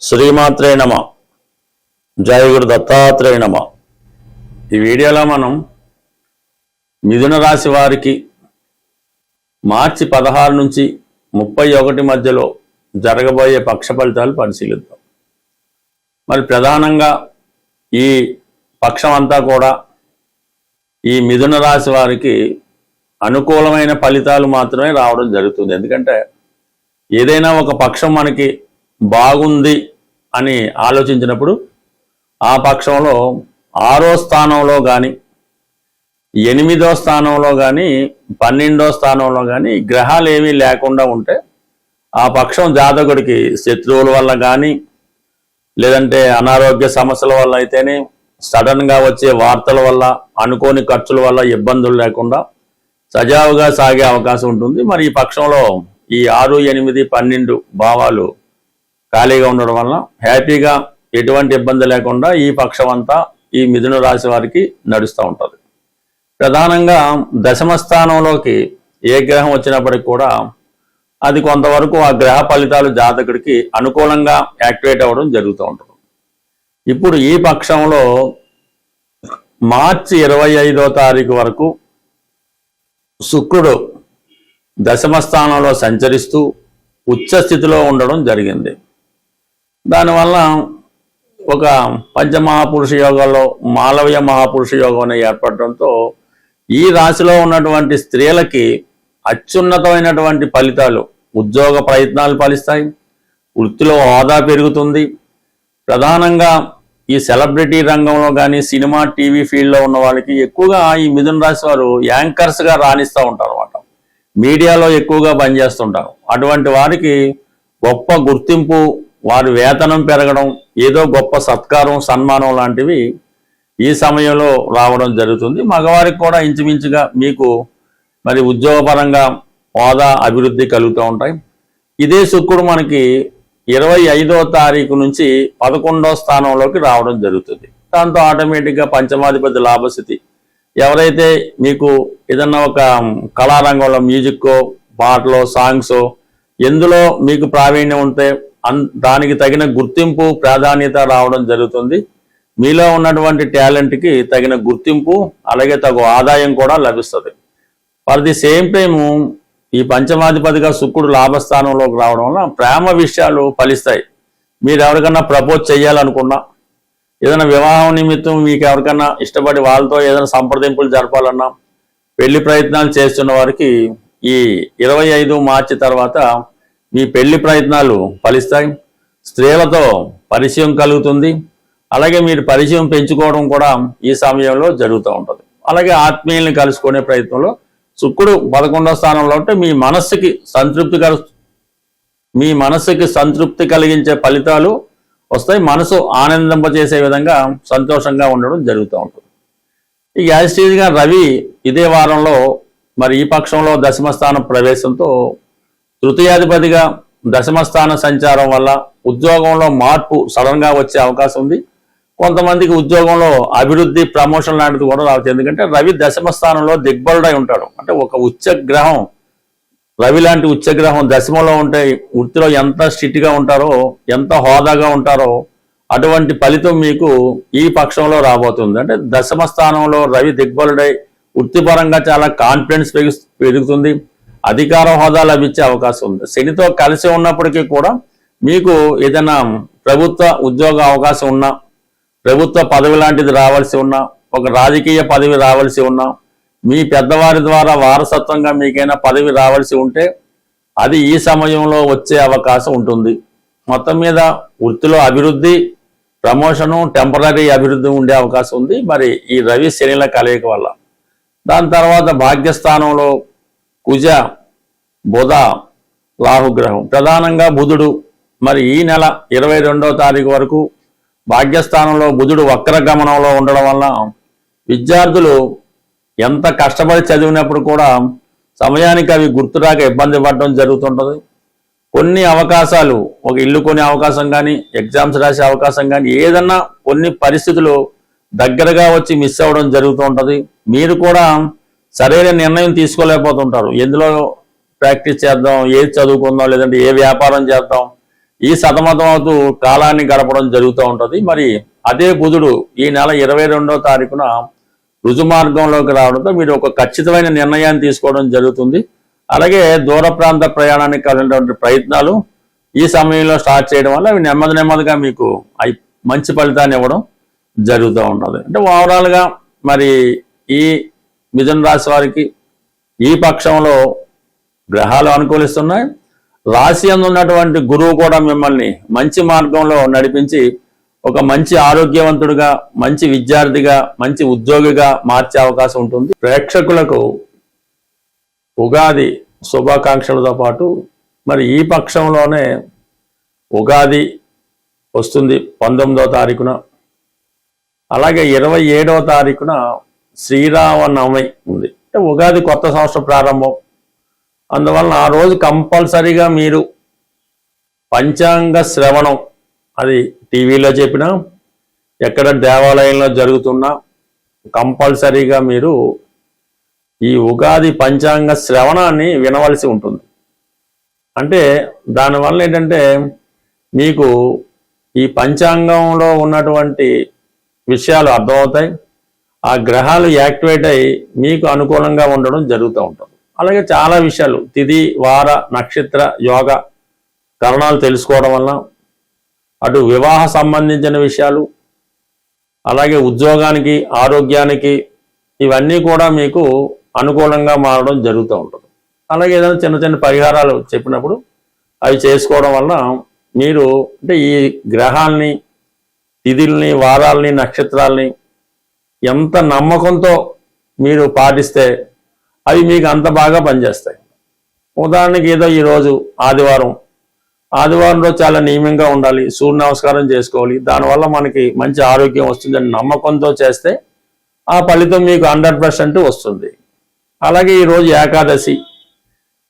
శ్రీమాత్రే నమ. జయ గురు దత్తాత్రేయ నమ. ఈ వీడియోలో మనం మిథున రాశి వారికి మార్చి 16 నుంచి 31 మధ్యలో జరగబోయే పక్ష ఫలితాలు పరిశీలిద్దాం. మరి ప్రధానంగా ఈ పక్షం అంతా కూడా ఈ మిథున రాశి వారికి అనుకూలమైన ఫలితాలు మాత్రమే రావడం జరుగుతుంది. ఎందుకంటే ఏదైనా ఒక పక్షం మనకి బాగుంది అని ఆలోచించినప్పుడు ఆ పక్షంలో 6వ స్థానంలో కానీ 8వ స్థానంలో కానీ 12వ స్థానంలో కానీ గ్రహాలు ఏమీ లేకుండా ఉంటే ఆ పక్షం జాతకుడికి శత్రువుల వల్ల కానీ లేదంటే అనారోగ్య సమస్యల వల్ల అయితేనే సడన్గా వచ్చే వార్తల వల్ల అనుకోని ఖర్చుల వల్ల ఇబ్బందులు లేకుండా సజావుగా సాగే అవకాశం ఉంటుంది. మరి ఈ పక్షంలో ఈ 6, 8, 12 భావాలు ఖాళీగా ఉండడం వల్ల హ్యాపీగా ఎటువంటి ఇబ్బంది లేకుండా ఈ పక్షం అంతా ఈ మిథున రాశి వారికి నడుస్తూ ఉంటుంది. ప్రధానంగా దశమ స్థానంలోకి ఏ గ్రహం వచ్చినప్పటికి కూడా అది కొంతవరకు ఆ గ్రహ ఫలితాలు జాతకుడికి అనుకూలంగా యాక్టివేట్ అవ్వడం జరుగుతూ ఉంటుంది. ఇప్పుడు ఈ పక్షంలో మార్చి 25వ తారీఖు వరకు శుక్రుడు దశమ స్థానంలో సంచరిస్తూ ఉచ్చ స్థితిలో ఉండడం జరిగింది. దానివల్ల ఒక పంచమహాపురుష యోగాల్లో మాలవ్య మహాపురుష యోగం ఏర్పడటంతో ఈ రాశిలో ఉన్నటువంటి స్త్రీలకి అత్యున్నతమైనటువంటి ఫలితాలు, ఉద్యోగ ప్రయత్నాలు ఫలిస్తాయి, వృత్తిలో హోదా పెరుగుతుంది. ప్రధానంగా ఈ సెలబ్రిటీ రంగంలో కానీ సినిమా టీవీ ఫీల్డ్లో ఉన్న వాళ్ళకి ఎక్కువగా ఈ మిథున రాశి వారు యాంకర్స్గా రాణిస్తూ ఉంటారు అన్నమాట. మీడియాలో ఎక్కువగా పనిచేస్తుంటారు. అటువంటి వారికి గొప్ప గుర్తింపు, వారి వేతనం పెరగడం, ఏదో గొప్ప సత్కారం సన్మానం లాంటివి ఈ సమయంలో రావడం జరుగుతుంది. మగవారికి కూడా ఇంచుమించుగా మీకు మరి ఉద్యోగపరంగా హోదా అభివృద్ధి కలుగుతూ ఉంటాయి. ఇదే శుక్రుడు మనకి 25వ తారీఖు నుంచి 11వ స్థానంలోకి రావడం జరుగుతుంది. దాంతో ఆటోమేటిక్గా పంచమాధిపతి లాభస్థితి. ఎవరైతే మీకు ఏదన్నా ఒక కళారంగంలో మ్యూజిక్కో పాటలో సాంగ్సో ఎందులో మీకు ప్రావీణ్యం ఉంటే దానికి తగిన గుర్తింపు ప్రాధాన్యత రావడం జరుగుతుంది. మీలో ఉన్నటువంటి టాలెంట్కి తగిన గుర్తింపు అలాగే తగు ఆదాయం కూడా లభిస్తుంది. ఫర్ ది సేమ్ టైము ఈ పంచమాధిపతిగా శుక్రుడు లాభస్థానంలోకి రావడం వల్ల ప్రేమ విషయాలు ఫలిస్తాయి. మీరు ఎవరికన్నా ప్రపోజ్ చేయాలనుకున్నా, ఏదైనా వివాహం నిమిత్తం మీకు ఎవరికన్నా ఇష్టపడి వాళ్ళతో ఏదైనా సంప్రదింపులు జరపాలన్నా, పెళ్లి ప్రయత్నాలు చేస్తున్న వారికి ఈ 25 మార్చి తర్వాత మీ పెళ్లి ప్రయత్నాలు ఫలిస్తాయి. స్త్రీలతో పరిచయం కలుగుతుంది. అలాగే మీరు పరిచయం పెంచుకోవడం కూడా ఈ సమయంలో జరుగుతూ ఉంటుంది. అలాగే ఆత్మీయుల్ని కలుసుకునే ప్రయత్నంలో శుక్రుడు 11వ స్థానంలో ఉంటే మీ మనస్సుకి సంతృప్తి కలిగించే ఫలితాలు వస్తాయి. మనసు ఆనందింపజేసే విధంగా సంతోషంగా ఉండడం జరుగుతూ ఉంటుంది. ఈ యాజిటీగా రవి ఇదే వారంలో మరి ఈ పక్షంలో దశమస్థాన ప్రవేశంతో తృతీయాధిపతిగా దశమస్థాన సంచారం వల్ల ఉద్యోగంలో మార్పు సడన్గా వచ్చే అవకాశం ఉంది. కొంతమందికి ఉద్యోగంలో అభివృద్ధి ప్రమోషన్ లాంటిది కూడా రావచ్చు. ఎందుకంటే రవి దశమస్థానంలో దిగ్బలుడై ఉంటాడు. అంటే ఒక ఉచ్చగ్రహం, రవి లాంటి ఉచ్చగ్రహం దశమలో ఉంటే వృత్తిలో ఎంత స్ట్రిక్ట్గా ఉంటారో, ఎంత హోదాగా ఉంటారో అటువంటి ఫలితం మీకు ఈ పక్షంలో రాబోతుంది. అంటే దశమ స్థానంలో రవి దిగ్బలుడై వృత్తిపరంగా చాలా కాన్ఫిడెన్స్ పెరుగుతుంది. అధికార హోదా లభించే అవకాశం ఉంది. శనితో కలిసి ఉన్నప్పటికీ కూడా మీకు ఏదైనా ప్రభుత్వ ఉద్యోగ అవకాశం ఉన్నా, ప్రభుత్వ పదవి లాంటిది రావాల్సి ఉన్నా, ఒక రాజకీయ పదవి రావాల్సి ఉన్నా, మీ పెద్దవారి ద్వారా వారసత్వంగా మీకైనా పదవి రావాల్సి ఉంటే అది ఈ సమయంలో వచ్చే అవకాశం ఉంటుంది. మొత్తం మీద వృత్తిలో అభివృద్ధి, ప్రమోషను, టెంపరీ అభివృద్ధి ఉండే అవకాశం ఉంది మరి ఈ రవి శనిల కలయిక వల్ల. దాని తర్వాత భాగ్యస్థానంలో కుజ, బుధ, రాహుగ్రహం. ప్రధానంగా బుధుడు మరి ఈ నెల 22వ తారీఖు వరకు భాగ్యస్థానంలో బుధుడు వక్రగమనంలో ఉండడం వల్ల విద్యార్థులు ఎంత కష్టపడి చదివినప్పుడు కూడా సమయానికి అవి గుర్తురాక ఇబ్బంది పడడం జరుగుతుంటుంది. కొన్ని అవకాశాలు, ఒక ఇల్లు కొనే అవకాశం కానీ, ఎగ్జామ్స్ రాసే అవకాశం కానీ, ఏదన్నా కొన్ని పరిస్థితులు దగ్గరగా వచ్చి మిస్ అవ్వడం జరుగుతూ ఉంటుంది. మీరు కూడా సరైన నిర్ణయం తీసుకోలేకపోతుంటారు. ఎందులో ప్రాక్టీస్ చేద్దాం, ఏది చదువుకుందాం, లేదంటే ఏ వ్యాపారం చేద్దాం, ఈ సతమతం అవుతూ కాలాన్ని గడపడం జరుగుతూ ఉంటుంది. మరి అదే బుధుడు ఈ నెల 22వ తారీఖున రుజుమార్గంలోకి రావడంతో మీరు ఒక ఖచ్చితమైన నిర్ణయాన్ని తీసుకోవడం జరుగుతుంది. అలాగే దూర ప్రాంత ప్రయాణానికి కావాల్సినటువంటి ప్రయత్నాలు ఈ సమయంలో స్టార్ట్ చేయడం వల్ల అవి నెమ్మదిగా మీకు మంచి ఫలితాన్ని ఇవ్వడం జరుగుతూ ఉంటుంది. అంటే ఓవరాల్గా మరి ఈ మిథున రాశి వారికి ఈ పక్షంలో గ్రహాలు అనుకూలిస్తున్నాయి. రాశి యందు ఉన్నటువంటి గురువు కూడా మిమ్మల్ని మంచి మార్గంలో నడిపించి ఒక మంచి ఆరోగ్యవంతుడిగా, మంచి విద్యార్థిగా, మంచి ఉద్యోగిగా మార్చే అవకాశం ఉంటుంది. ప్రేక్షకులకు ఉగాది శుభాకాంక్షలతో పాటు మరి ఈ పక్షంలోనే ఉగాది వస్తుంది 19వ తారీఖున, అలాగే 27వ తారీఖున శ్రీరామనవమి ఉంది. అంటే ఉగాది కొత్త సంవత్సరం ప్రారంభం. అందువలన ఆ రోజు కంపల్సరీగా మీరు పంచాంగ శ్రవణం, అది టీవీలో చెప్పినా ఎక్కడ దేవాలయంలో జరుగుతున్నా కంపల్సరీగా మీరు ఈ ఉగాది పంచాంగ శ్రవణాన్ని వినవలసి ఉంటుంది. అంటే దానివల్ల ఏంటంటే మీకు ఈ పంచాంగంలో ఉన్నటువంటి విషయాలు అర్థమవుతాయి. ఆ గ్రహాలు యాక్టివేట్ అయ్యి మీకు అనుకూలంగా ఉండడం జరుగుతూ ఉంటుంది. అలాగే చాలా విషయాలు తిథి, వార, నక్షత్ర, యోగ కరణాలు తెలుసుకోవడం వల్ల అటు వివాహ సంబంధించిన విషయాలు, అలాగే ఉద్యోగానికి, ఆరోగ్యానికి ఇవన్నీ కూడా మీకు అనుకూలంగా మారడం జరుగుతూ ఉంటుంది. అలాగే ఏదైనా చిన్న చిన్న పరిహారాలు చెప్పినప్పుడు అవి చేసుకోవడం వల్ల మీరు అంటే ఈ గ్రహాలని, తిథుల్ని, వారాలని, నక్షత్రాలని ఎంత నమ్మకంతో మీరు పాటిస్తే అవి మీకు అంత బాగా పనిచేస్తాయి. ఉదాహరణకి ఏదో ఈరోజు ఆదివారం రోజు చాలా నియమంగా ఉండాలి, సూర్య నమస్కారం చేసుకోవాలి, దానివల్ల మనకి మంచి ఆరోగ్యం వస్తుందని నమ్మకంతో చేస్తే ఆ ఫలితం మీకు 100% వస్తుంది. అలాగే ఈరోజు ఏకాదశి,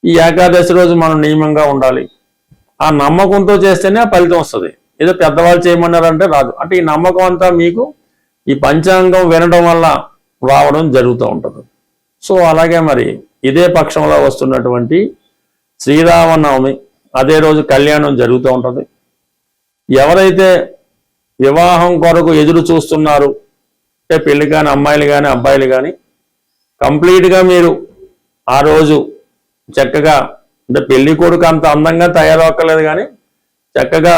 ఈ ఏకాదశి రోజు మనం నియమంగా ఉండాలి, ఆ నమ్మకంతో చేస్తేనే ఆ ఫలితం వస్తుంది. ఏదో పెద్దవాళ్ళు చేయమన్నారంటే రాదు. అంటే ఈ నమ్మకం అంతా మీకు ఈ పంచాంగం వినడం వల్ల రావడం జరుగుతూ ఉంటుంది. సో అలాగే మరి ఇదే పక్షంలో వస్తున్నటువంటి శ్రీరామనవమి, అదే రోజు కళ్యాణం జరుగుతూ ఉంటుంది. ఎవరైతే వివాహం కొరకు ఎదురు చూస్తున్నారు, అంటే పెళ్లి కానీ అమ్మాయిలు కానీ అబ్బాయిలు కానీ కంప్లీట్గా మీరు ఆ రోజు చక్కగా, అంటే పెళ్లి కొడుకు అంత అందంగా తయారవక్కర్లేదు కానీ చక్కగా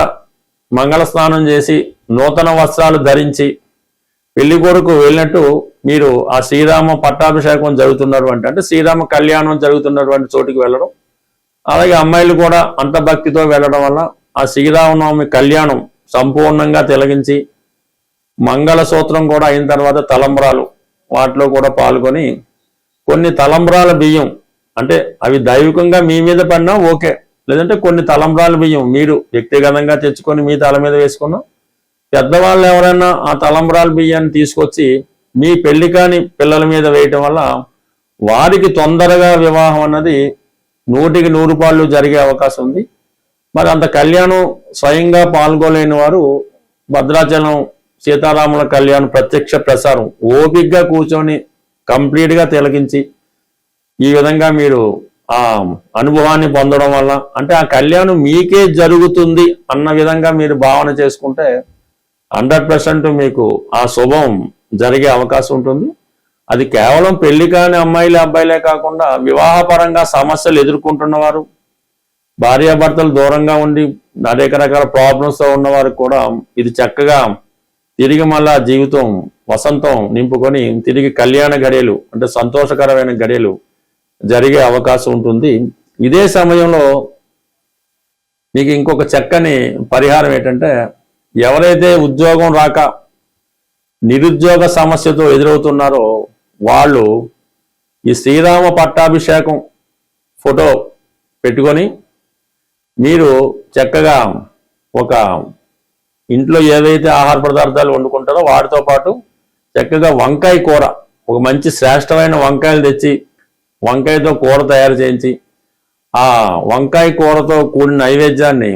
మంగళ స్నానం చేసి నూతన వస్త్రాలు ధరించి పెళ్లి కొడుకు వెళ్ళినట్టు మీరు ఆ శ్రీరామ పట్టాభిషేకం జరుగుతున్నటువంటి, అంటే శ్రీరామ కళ్యాణం జరుగుతున్నటువంటి చోటికి వెళ్ళడం, అలాగే అమ్మాయిలు కూడా అంత భక్తితో వెళ్ళడం వల్ల ఆ శ్రీరామనవమి కళ్యాణం సంపూర్ణంగా తిలగించి మంగళసూత్రం కూడా అయిన తర్వాత తలంబ్రాలు వాటిలో కూడా పాల్గొని కొన్ని తలంబ్రాల బియ్యం, అంటే అవి దైవికంగా మీ మీద పడినా ఓకే, లేదంటే కొన్ని తలంబ్రాల బియ్యం మీరు వ్యక్తిగతంగా తెచ్చుకొని మీ తల మీద వేసుకున్నాం, పెద్దవాళ్ళు ఎవరైనా ఆ తలంబ్రాల బియ్యాన్ని తీసుకొచ్చి మీ పెళ్లి కాని పిల్లల మీద వేయటం వల్ల వారికి తొందరగా వివాహం అన్నది 100% జరిగే అవకాశం ఉంది. మరి అంత కళ్యాణం స్వయంగా పాల్గొలేని వారు భద్రాచలం సీతారాముల కళ్యాణం ప్రత్యక్ష ప్రసారం ఓపికగా కూర్చొని కంప్లీట్గా తిలకించి ఈ విధంగా మీరు ఆ అనుభవాన్ని పొందడం వల్ల, అంటే ఆ కళ్యాణం మీకే జరుగుతుంది అన్న విధంగా మీరు భావన చేసుకుంటే 100% మీకు ఆ శుభం జరిగే అవకాశం ఉంటుంది. అది కేవలం పెళ్లి కాని అమ్మాయిలే అబ్బాయిలే కాకుండా వివాహపరంగా సమస్యలు ఎదుర్కొంటున్నవారు, భార్యాభర్తలు దూరంగా ఉండి అనేక రకాల ప్రాబ్లమ్స్తో ఉన్నవారు కూడా ఇది చక్కగా తిరిగి మళ్ళా జీవితం వసంతం నింపుకొని తిరిగి కళ్యాణ గడియలు, అంటే సంతోషకరమైన గడియలు జరిగే అవకాశం ఉంటుంది. ఇదే సమయంలో మీకు ఇంకొక చక్కని పరిహారం ఏంటంటే, ఎవరైతే ఉద్యోగం రాక నిరుద్యోగ సమస్యతో ఎదురవుతున్నారో వాళ్ళు ఈ శ్రీరామ పట్టాభిషేకం ఫోటో పెట్టుకొని మీరు చక్కగా ఒక ఇంట్లో ఏవైతే ఆహార పదార్థాలు వండుకుంటారో వాటితో పాటు చక్కగా వంకాయ కూర, ఒక మంచి శ్రేష్టమైన వంకాయలు తెచ్చి వంకాయతో కూర తయారు చేయించి ఆ వంకాయ కూరతో కూడిన నైవేద్యాన్ని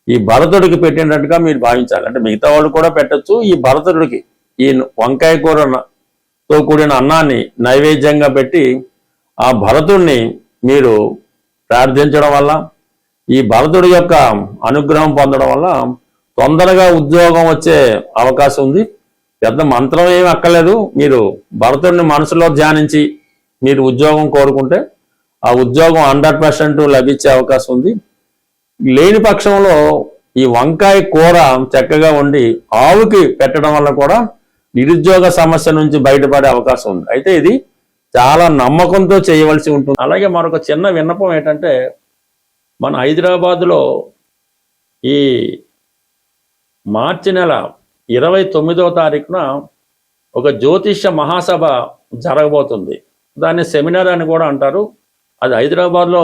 ఈ భరతుడికి పెట్టినట్టుగా మీరు భావించాలి. అంటే మిగతా వాళ్ళు కూడా పెట్టచ్చు, ఈ భరతుడికి ఈ వంకాయ కూరతో కూడిన అన్నాన్ని నైవేద్యంగా పెట్టి ఆ భరతుడిని మీరు ప్రార్థించడం వల్ల ఈ భరతుడి యొక్క అనుగ్రహం పొందడం వల్ల తొందరగా ఉద్యోగం వచ్చే అవకాశం ఉంది. పెద్ద మంత్రం ఏమి అక్కర్లేదు. మీరు భరతుడిని మనసులో ధ్యానించి మీరు ఉద్యోగం కోరుకుంటే ఆ ఉద్యోగం 100% లభించే అవకాశం ఉంది. లేని పక్షంలో ఈ వంకాయ కూర చక్కగా వండి ఆవుకి పెట్టడం వల్ల కూడా నిరుద్యోగ సమస్య నుంచి బయటపడే అవకాశం ఉంది. అయితే ఇది చాలా నమ్మకంతో చేయవలసి ఉంటుంది. అలాగే మరొక చిన్న విన్నపం ఏంటంటే, మన హైదరాబాదులో ఈ మార్చి నెల 29వ తారీఖున ఒక జ్యోతిష్య మహాసభ జరగబోతుంది. దాన్ని సెమినార్ అని కూడా అంటారు. అది హైదరాబాద్లో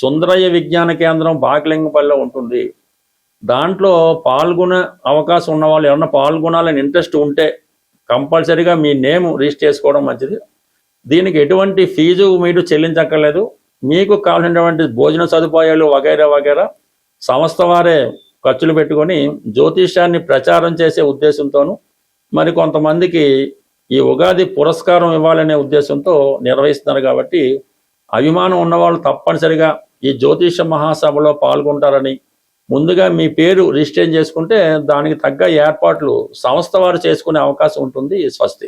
సుందరయ్య విజ్ఞాన కేంద్రం బాగలింగపల్లిలో ఉంటుంది. దాంట్లో పాల్గొనే అవకాశం ఉన్న వాళ్ళు ఎవరన్నా పాల్గొనాలని ఇంట్రెస్ట్ ఉంటే కంపల్సరీగా మీ నేమ్ రిజిస్టర్ చేసుకోవడం మంచిది. దీనికి ఎటువంటి ఫీజు మీరు చెల్లించక్కర్లేదు. మీకు కావాల్సినటువంటి భోజన సదుపాయాలు వగైరా వగైరా సంస్థ వారే ఖర్చులు పెట్టుకొని జ్యోతిష్యాన్ని ప్రచారం చేసే ఉద్దేశంతోనూ మరి కొంతమందికి ఈ ఉగాది పురస్కారం ఇవ్వాలనే ఉద్దేశంతో నిర్వహిస్తున్నారు. కాబట్టి అభిమానం ఉన్నవాళ్ళు తప్పనిసరిగా ఈ జ్యోతిష మహాసభలో పాల్గొంటారని ముందుగా మీ పేరు రిజిస్టర్ చేసుకుంటే దానికి తగ్గ ఏర్పాట్లు సంస్థ వారు చేసుకునే అవకాశం ఉంటుంది. స్వస్తి.